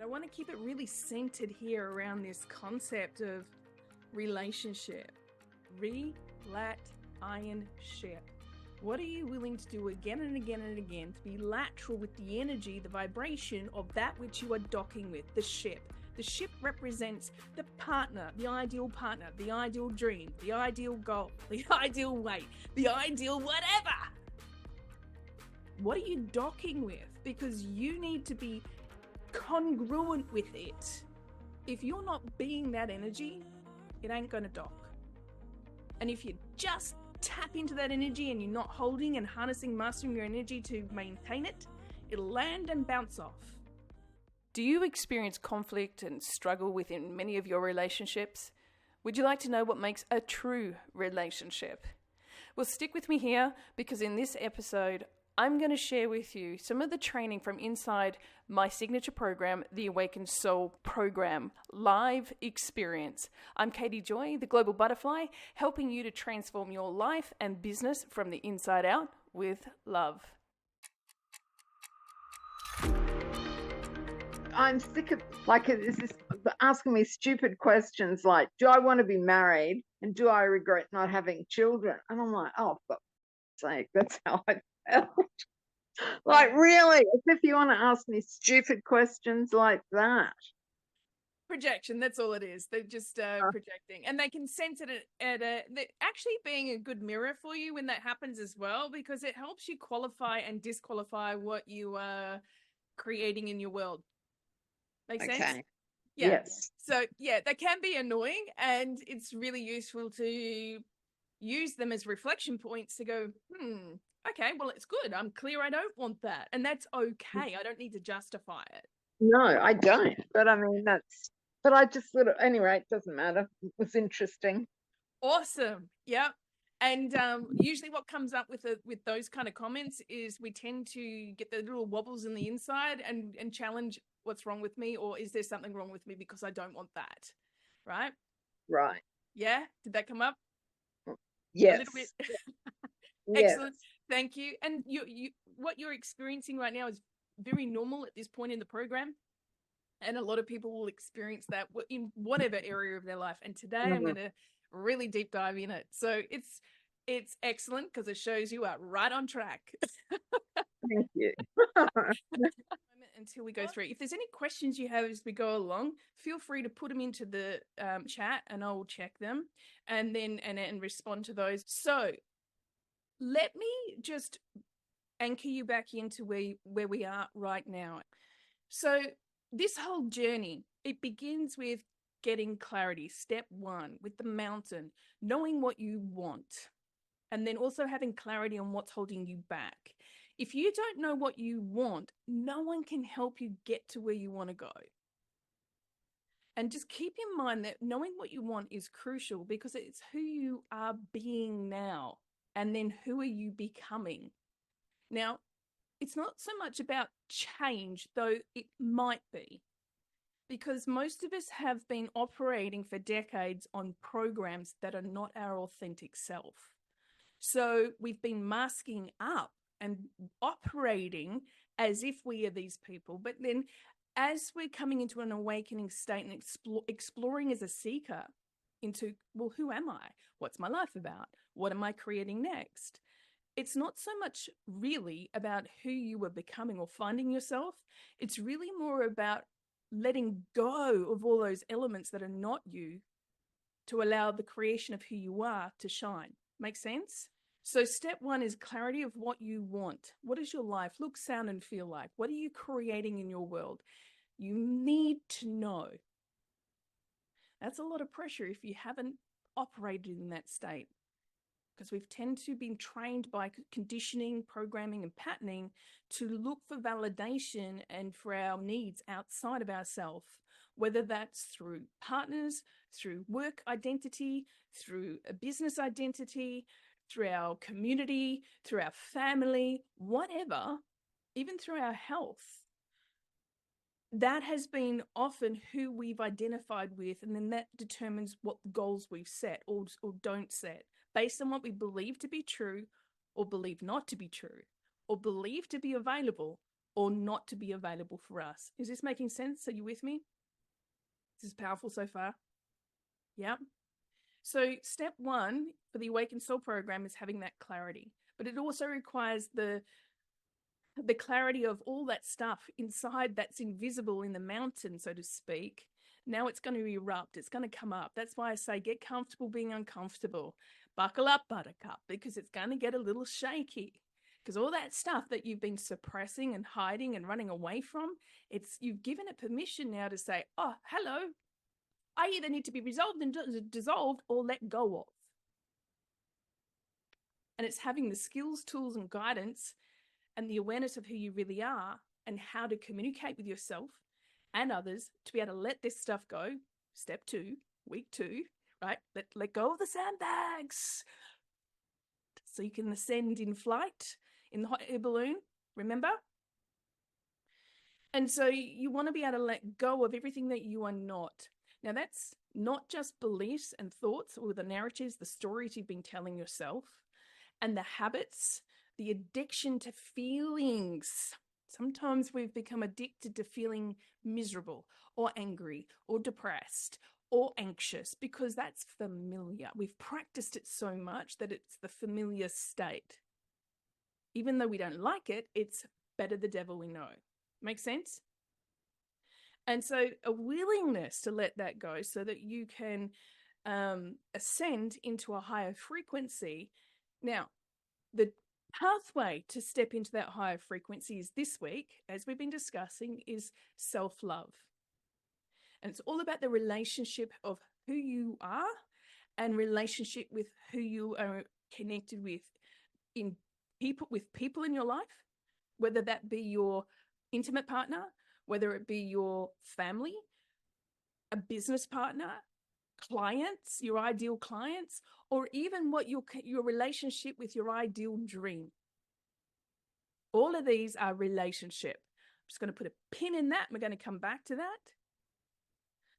I want to keep it really centered here around this concept of relationship. Re-lat-ion-ship. What are you willing to do again and again and again to be lateral with the energy, the vibration of that which you are docking with, the ship? The ship represents the partner, the ideal dream, the ideal goal, the ideal weight, the ideal whatever. What are you docking with? Because you need to be congruent with it. If you're not being that energy, it ain't going to dock. And if you just tap into that energy and you're not holding and harnessing, mastering your energy to maintain it, it'll land and bounce off. Do you experience conflict and struggle within many of your relationships? Would you like to know what makes a true relationship? Well, stick with me here, because in this episode, I'm going to share with you some of the training from inside my signature program, the Awakened Soul Program Live Experience. I'm Katie Joy, the Global Butterfly, helping you to transform your life and business from the inside out with love. I'm sick of asking me stupid questions like, do I want to be married and do I regret not having children? And I'm like, oh, for God's sake, that's how I felt. Like, really, as if you want to ask me stupid questions like that. Projection, that's all it is. They're just projecting, and they can sense it at actually being a good mirror for you when that happens as well, because it helps you qualify and disqualify what you are creating in your world. Make sense? Yeah. Yes. So yeah, they can be annoying, and it's really useful to use them as reflection points to go, okay, well, it's good. I'm clear I don't want that. And that's okay. I don't need to justify it. No, I don't. But I mean, but I just sort of, anyway, it doesn't matter. It was interesting. Awesome. Yep. And usually what comes up with those kind of comments is we tend to get the little wobbles in the inside and challenge what's wrong with me, or is there something wrong with me because I don't want that, right? Right. Yeah? Did that come up? Yes. A little bit. Yes. Excellent. Thank you. And you what you're experiencing right now is very normal at this point in the program. And a lot of people will experience that in whatever area of their life. And today I'm going to really deep dive in it. So it's excellent because it shows you are right on track. Thank you. Until we go through, if there's any questions you have as we go along, feel free to put them into the chat and I'll check them and then and respond to those. So let me just anchor you back into where we are right now. So this whole journey, it begins with getting clarity. Step one, with the mountain, knowing what you want, and then also having clarity on what's holding you back. If you don't know what you want, no one can help you get to where you want to go. And just keep in mind that knowing what you want is crucial, because it's who you are being now, and then who are you becoming. Now, it's not so much about change, though it might be, because most of us have been operating for decades on programs that are not our authentic self. So we've been masking up and operating as if we are these people. But then as we're coming into an awakening state and exploring as a seeker into, well, who am I? What's my life about? What am I creating next? It's not so much really about who you are becoming or finding yourself. It's really more about letting go of all those elements that are not you to allow the creation of who you are to shine. Make sense? So step one is clarity of what you want. What does your life look, sound, and feel like? What are you creating in your world? You need to know. That's a lot of pressure if you haven't operated in that state, because we've tend to be trained by conditioning, programming, and patterning to look for validation and for our needs outside of ourselves, whether that's through partners, through work identity, through a business identity, through our community, through our family, whatever, even through our health. That has been often who we've identified with, and then that determines what goals we've set or don't set, based on what we believe to be true or believe not to be true, or believe to be available or not to be available for us. Is this making sense? Are you with me? This is powerful so far. Yeah. So step 1 for the Awakened Soul program is having that clarity, but it also requires the clarity of all that stuff inside that's invisible in the mountain, so to speak. Now it's going to erupt. It's going to come up. That's why I say get comfortable being uncomfortable. Buckle up, buttercup, because it's going to get a little shaky. Because all that stuff that you've been suppressing and hiding and running away from, you've given it permission now to say, oh, hello, I either need to be resolved and dissolved or let go of. And it's having the skills, tools, and guidance and the awareness of who you really are and how to communicate with yourself and others to be able to let this stuff go. Step 2, week 2, right? Let go of the sandbags so you can ascend in flight in the hot air balloon, remember? And so you want to be able to let go of everything that you are not. Now, that's not just beliefs and thoughts or the narratives, the stories you've been telling yourself, and the habits, the addiction to feelings. Sometimes we've become addicted to feeling miserable or angry or depressed or anxious because that's familiar. We've practiced it so much that it's the familiar state. Even though we don't like it, it's better the devil we know. Make sense? And so a willingness to let that go so that you can ascend into a higher frequency. Now, the pathway to step into that higher frequency is this week, as we've been discussing, is self-love. And it's all about the relationship of who you are and relationship with who you are connected with people in your life, whether that be your intimate partner, whether it be your family, a business partner, clients, your ideal clients, or even what your relationship with your ideal dream. All of these are relationship. I'm just going to put a pin in that. We're going to come back to that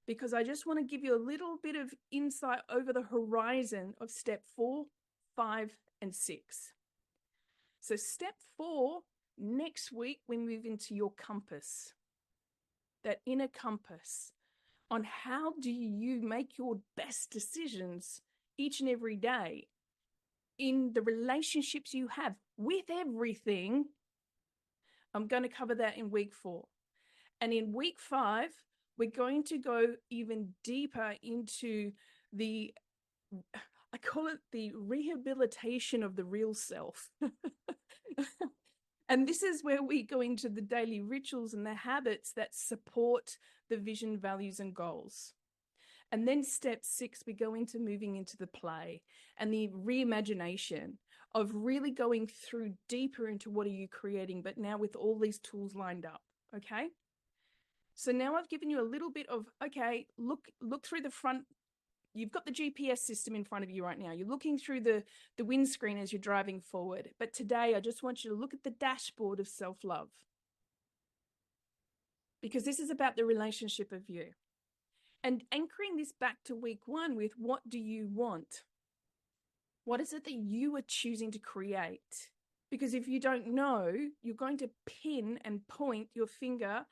because I just want to give you a little bit of insight over the horizon of step 4, 5, and 6. So step 4, next week, we move into your compass, that inner compass on how do you make your best decisions each and every day in the relationships you have with everything. I'm going to cover that in week 4. And in week 5, we're going to go even deeper into I call it the rehabilitation of the real self. And this is where we go into the daily rituals and the habits that support the vision, values, and goals. And then step 6, we go into moving into the play and the reimagination of really going through deeper into what are you creating, but now with all these tools lined up, okay? So now I've given you a little bit of, okay, look through the front. You've got the GPS system in front of you right now. You're looking through the windscreen as you're driving forward. But today, I just want you to look at the dashboard of self-love. Because this is about the relationship of you. And anchoring this back to week 1 with what do you want? What is it that you are choosing to create? Because if you don't know, you're going to pin and point your finger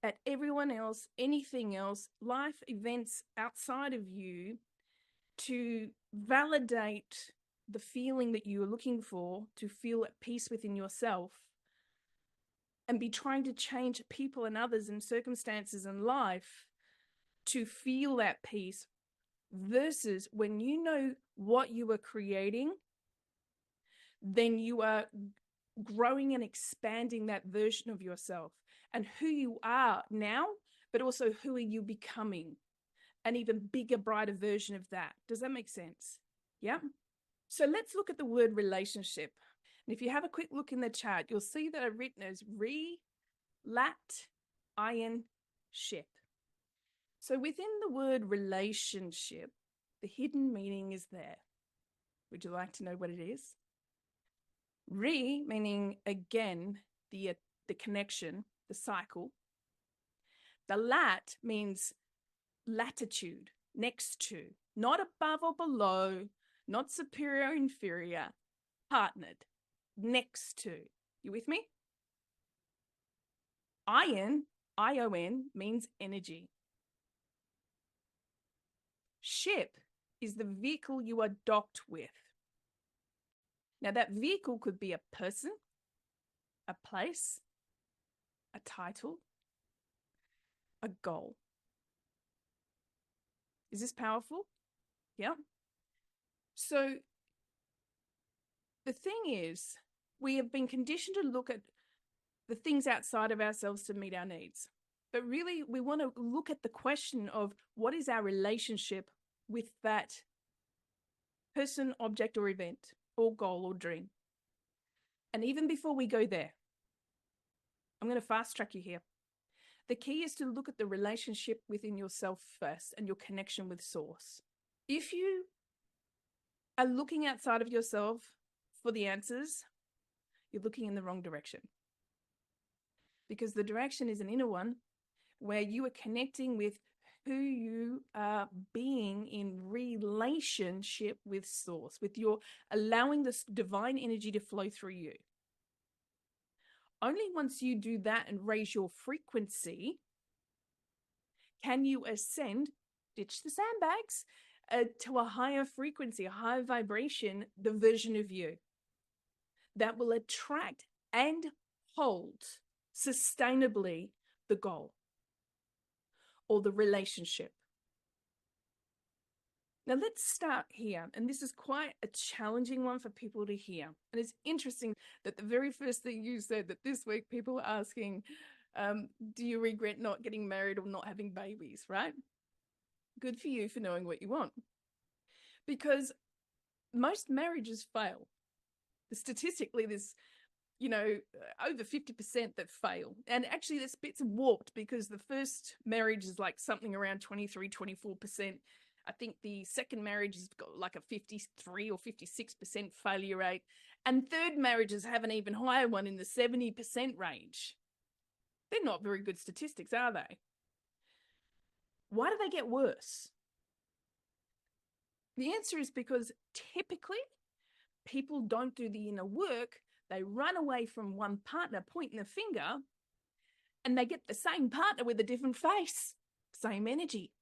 at everyone else, anything else, life events outside of you to validate the feeling that you are looking for, to feel at peace within yourself, and be trying to change people and others and circumstances in life to feel that peace, versus when you know what you are creating, then you are growing and expanding that version of yourself and who you are now, but also who are you becoming, an even bigger, brighter version of that. Does that make sense? Yeah. So let's look at the word relationship. And if you have a quick look in the chat, you'll see that I've written as ship. So within the word relationship, the hidden meaning is there. Would you like to know what it is? Meaning again, the connection, the cycle. The lat means latitude, next to, not above or below, not superior or inferior, partnered, next to. You with me? Ion, I-O-N, means energy. Ship is the vehicle you are docked with. Now, that vehicle could be a person, a place, a title, a goal. Is this powerful? Yeah. So the thing is, we have been conditioned to look at the things outside of ourselves to meet our needs. But really, we want to look at the question of what is our relationship with that person, object, or event, or goal, or dream. And even before we go there, I'm going to fast track you here. The key is to look at the relationship within yourself first and your connection with source. If you are looking outside of yourself for the answers, you're looking in the wrong direction. Because the direction is an inner one where you are connecting with who you are being in relationship with source, with your allowing this divine energy to flow through you. Only once you do that and raise your frequency can you ascend, ditch the sandbags, to a higher frequency, a higher vibration, the version of you that will attract and hold sustainably the goal or the relationship. Now let's start here. And this is quite a challenging one for people to hear. And it's interesting that the very first thing you said, that this week people are asking, do you regret not getting married or not having babies, right? Good for you for knowing what you want. Because most marriages fail. Statistically, there's, over 50% that fail. And actually this bit's warped because the first marriage is like something around 23, 24%. I think the second marriage has got like a 53 or 56% failure rate. And third marriages have an even higher one in the 70% range. They're not very good statistics, are they? Why do they get worse? The answer is because typically people don't do the inner work. They run away from one partner, pointing the finger, and they get the same partner with a different face, same energy,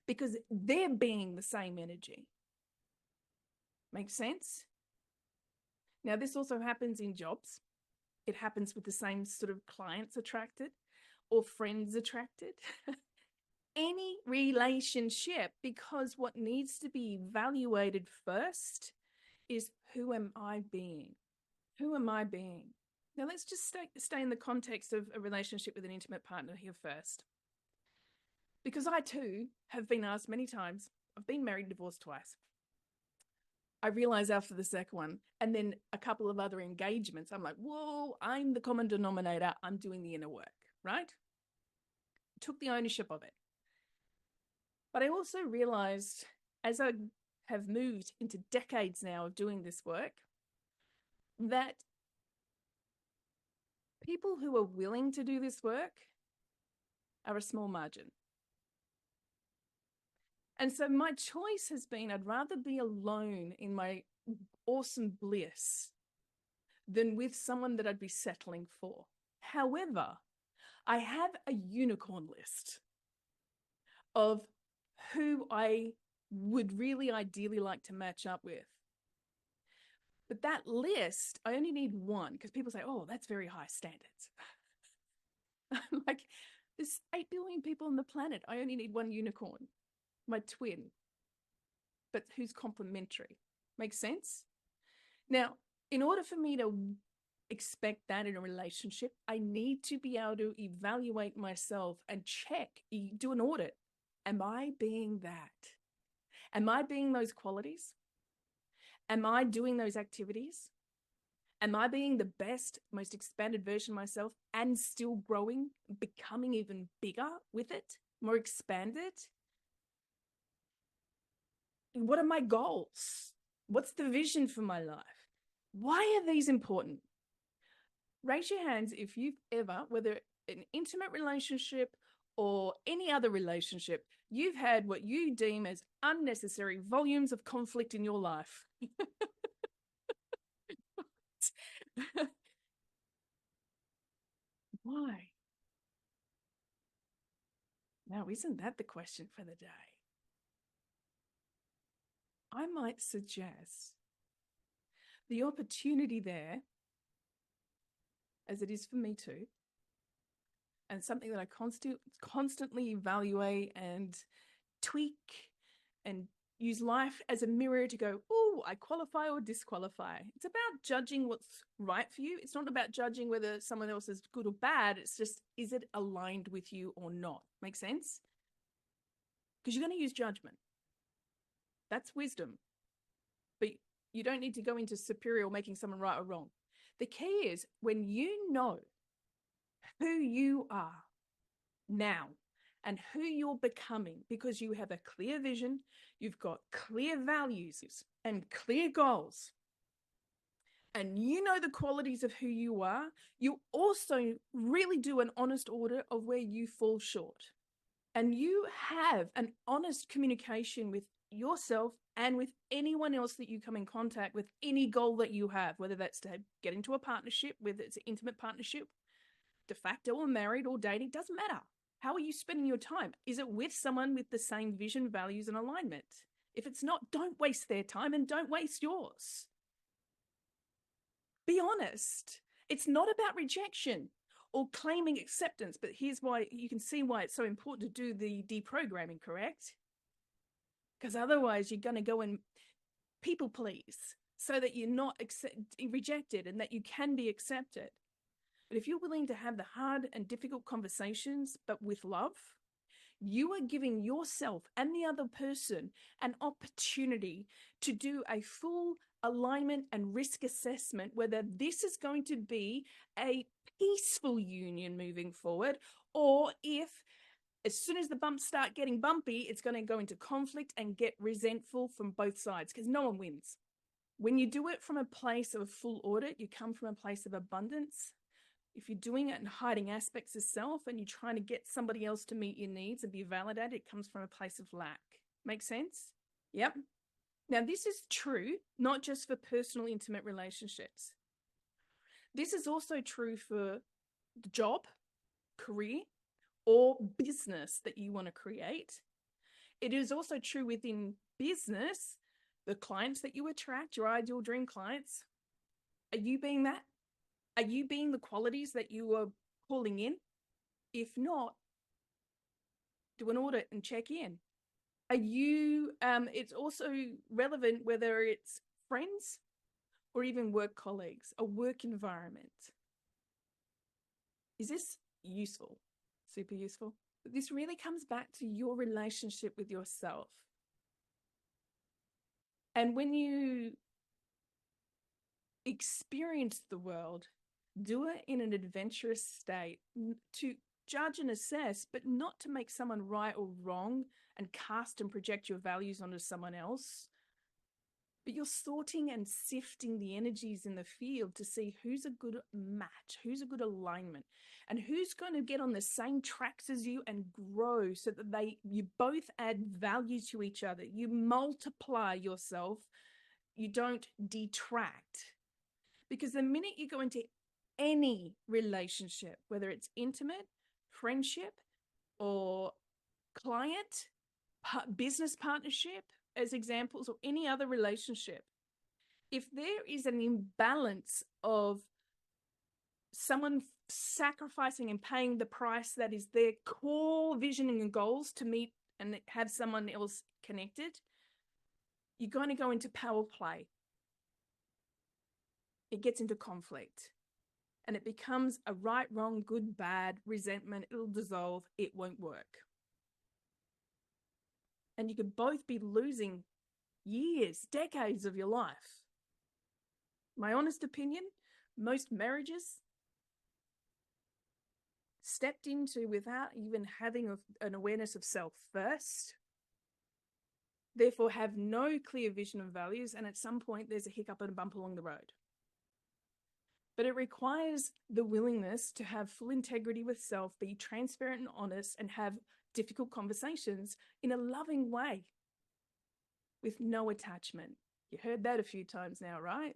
because they're being the same energy. Make sense? Now, this also happens in jobs. It happens with the same sort of clients attracted or friends attracted. Any relationship, because what needs to be evaluated first is, who am I being? Who am I being? Now, let's just stay in the context of a relationship with an intimate partner here first. Because I too have been asked many times, I've been married and divorced twice. I realized after the second one, and then a couple of other engagements, I'm like, whoa, I'm the common denominator. I'm doing the inner work, right? Took the ownership of it. But I also realized, as I have moved into decades now of doing this work, that people who are willing to do this work are a small margin. And so my choice has been, I'd rather be alone in my awesome bliss than with someone that I'd be settling for. However, I have a unicorn list of who I would really ideally like to match up with. But that list, I only need one, because people say, oh, that's very high standards. Like, there's 8 billion people on the planet. I only need one unicorn, my twin, but who's complementary. Makes sense? Now, in order for me to expect that in a relationship, I need to be able to evaluate myself and check, do an audit. Am I being that? Am I being those qualities? Am I doing those activities? Am I being the best, most expanded version of myself and still growing, becoming even bigger with it, more expanded? What are my goals? What's the vision for my life? Why are these important? Raise your hands if you've ever, whether an intimate relationship or any other relationship, you've had what you deem as unnecessary volumes of conflict in your life. Why? Now, isn't that the question for the day? I might suggest the opportunity there, as it is for me too, and something that I constantly evaluate and tweak and use life as a mirror to go, oh, I qualify or disqualify. It's about judging what's right for you. It's not about judging whether someone else is good or bad. It's just, is it aligned with you or not? Make sense? Because you're going to use judgment. That's wisdom. But you don't need to go into superior or making someone right or wrong. The key is when you know who you are now and who you're becoming, because you have a clear vision, you've got clear values and clear goals, and you know the qualities of who you are, you also really do an honest audit of where you fall short. And you have an honest communication with yourself and with anyone else that you come in contact with, any goal that you have, whether that's to get into a partnership, whether it's an intimate partnership, de facto or married or dating, doesn't matter. How are you spending your time? Is it with someone with the same vision, values, and alignment? If it's not, don't waste their time and don't waste yours. Be honest. It's not about rejection or claiming acceptance, but here's why you can see why it's so important to do the deprogramming, correct? Because otherwise you're going to go and people please so that you're not rejected and that you can be accepted. But if you're willing to have the hard and difficult conversations, but with love, you are giving yourself and the other person an opportunity to do a full alignment and risk assessment, whether this is going to be a peaceful union moving forward, or if as soon as the bumps start getting bumpy, it's going to go into conflict and get resentful from both sides, because no one wins. When you do it from a place of full audit, you come from a place of abundance. If you're doing it and hiding aspects of self and you're trying to get somebody else to meet your needs and be validated, it comes from a place of lack. Make sense? Yep. Now, this is true, not just for personal, intimate relationships. This is also true for the job, career, or business that you want to create. It is also true within business, the clients that you attract, your ideal dream clients. Are you being that? Are you being the qualities that you are pulling in? If not, do an audit and check in. Are you, it's also relevant whether it's friends or even work colleagues, a work environment. Is this useful? Super useful? This really comes back to your relationship with yourself. And when you experience the world, do it in an adventurous state to judge and assess, but not to make someone right or wrong and cast and project your values onto someone else. But you're sorting and sifting the energies in the field to see who's a good match, who's a good alignment, and who's going to get on the same tracks as you and grow so that you both add value to each other. You multiply yourself. You don't detract. Because the minute you go into any relationship, whether it's intimate, friendship, or client, business partnership, as examples, or any other relationship, if there is an imbalance of someone sacrificing and paying the price that is their core vision and goals to meet and have someone else connected, you're going to go into power play. It gets into conflict. And it becomes a right, wrong, good, bad, resentment. It'll dissolve. It won't work. And you could both be losing years, decades of your life. My honest opinion, most marriages stepped into without even having an awareness of self first, therefore have no clear vision of values, and at some point there's a hiccup and a bump along the road. But it requires the willingness to have full integrity with self, be transparent and honest, and have difficult conversations in a loving way with no attachment. You heard that a few times now, right?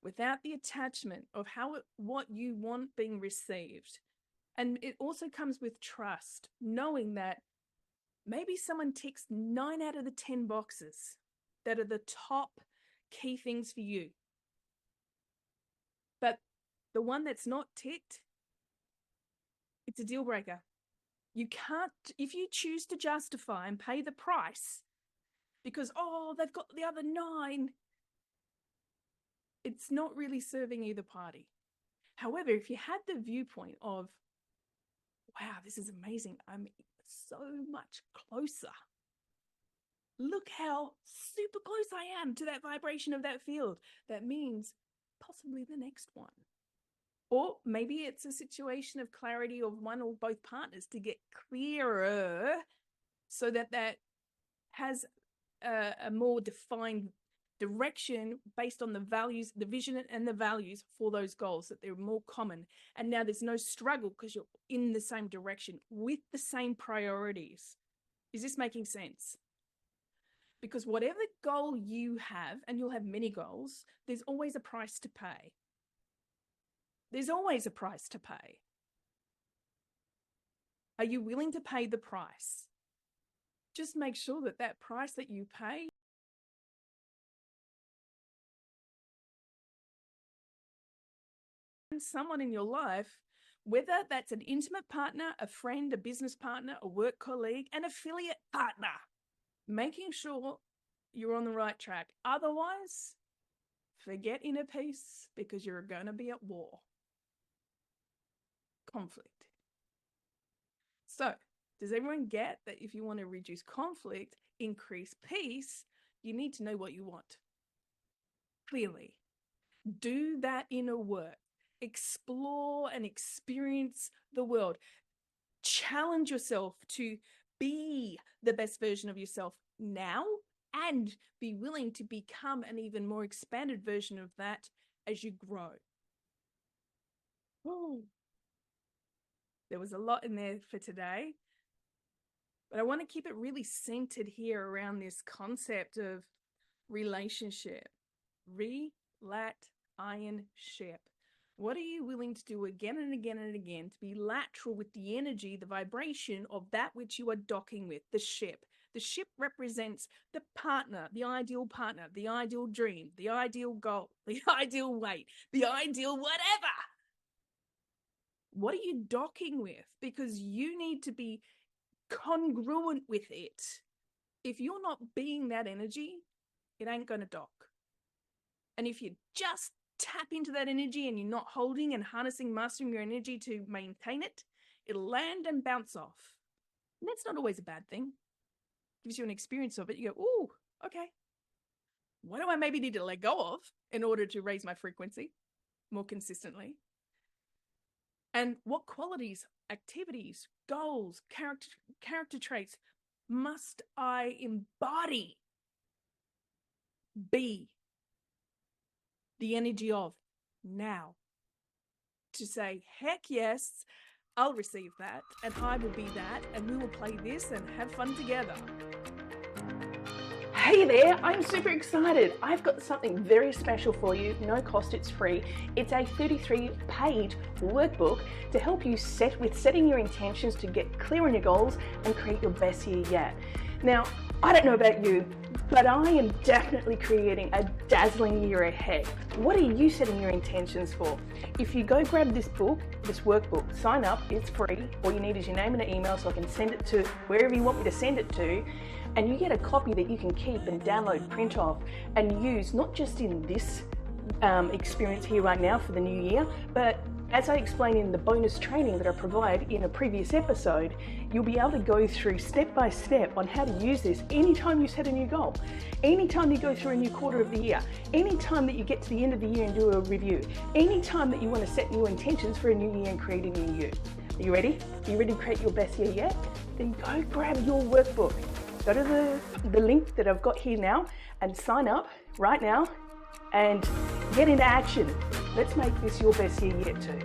Without the attachment of what you want being received, And it also comes with trust, knowing that maybe someone ticks 9 out of the 10 boxes that are the top key things for you. But the one that's not ticked, it's a deal breaker. You can't, if you choose to justify and pay the price because, they've got the other 9, it's not really serving either party. However, if you had the viewpoint of, wow, this is amazing, I'm so much closer. Look how super close I am to that vibration of that field. That means possibly the next one. Or maybe it's a situation of clarity of one or both partners to get clearer so that has a more defined direction based on the values, the vision and the values for those goals, that they're more common. And now there's no struggle because you're in the same direction with the same priorities. Is this making sense? Because whatever goal you have, and you'll have many goals, there's always a price to pay. There's always a price to pay. Are you willing to pay the price? Just make sure that that price that you pay someone in your life, whether that's an intimate partner, a friend, a business partner, a work colleague, an affiliate partner, making sure you're on the right track. Otherwise, forget inner peace because you're going to be at war. Conflict. So, does everyone get that if you want to reduce conflict, increase peace, you need to know what you want? Clearly. Do that inner work. Explore and experience the world. Challenge yourself to be the best version of yourself now and be willing to become an even more expanded version of that as you grow. Oh, there was a lot in there for today, but I want to keep it really centered here around this concept of relationship. Relationship. What are you willing to do again and again and again to be lateral with the energy, the vibration of that which you are docking with, the ship? The ship represents the partner, the ideal dream, the ideal goal, the ideal weight, the ideal whatever. What are you docking with? Because you need to be congruent with it. If you're not being that energy, it ain't going to dock. And if you just tap into that energy and you're not holding and harnessing, mastering your energy to maintain it, it'll land and bounce off. And that's not always a bad thing. Gives you an experience of it. You go, ooh, okay. What do I maybe need to let go of in order to raise my frequency more consistently? And what qualities, activities, goals, character traits must I embody? Be the energy of now. To say, heck yes, I'll receive that, and I will be that, and we will play this and have fun together. Hey there, I'm super excited. I've got something very special for you. No cost, it's free. It's a 33-page workbook to help you setting your intentions to get clear on your goals and create your best year yet. Now, I don't know about you, but I am definitely creating a dazzling year ahead. What are you setting your intentions for? If you go grab this workbook, sign up, it's free. All you need is your name and an email so I can send it to wherever you want me to send it to. And you get a copy that you can keep and download, print off, and use not just in this experience here right now for the new year, but as I explain in the bonus training that I provide in a previous episode, you'll be able to go through step by step on how to use this anytime you set a new goal, anytime you go through a new quarter of the year, anytime that you get to the end of the year and do a review, anytime that you want to set new intentions for a new year and create a new you. Are you ready? Are you ready to create your best year yet? Then go grab your workbook. Go to the link that I've got here now and sign up right now and get into action. Let's make this your best year yet too.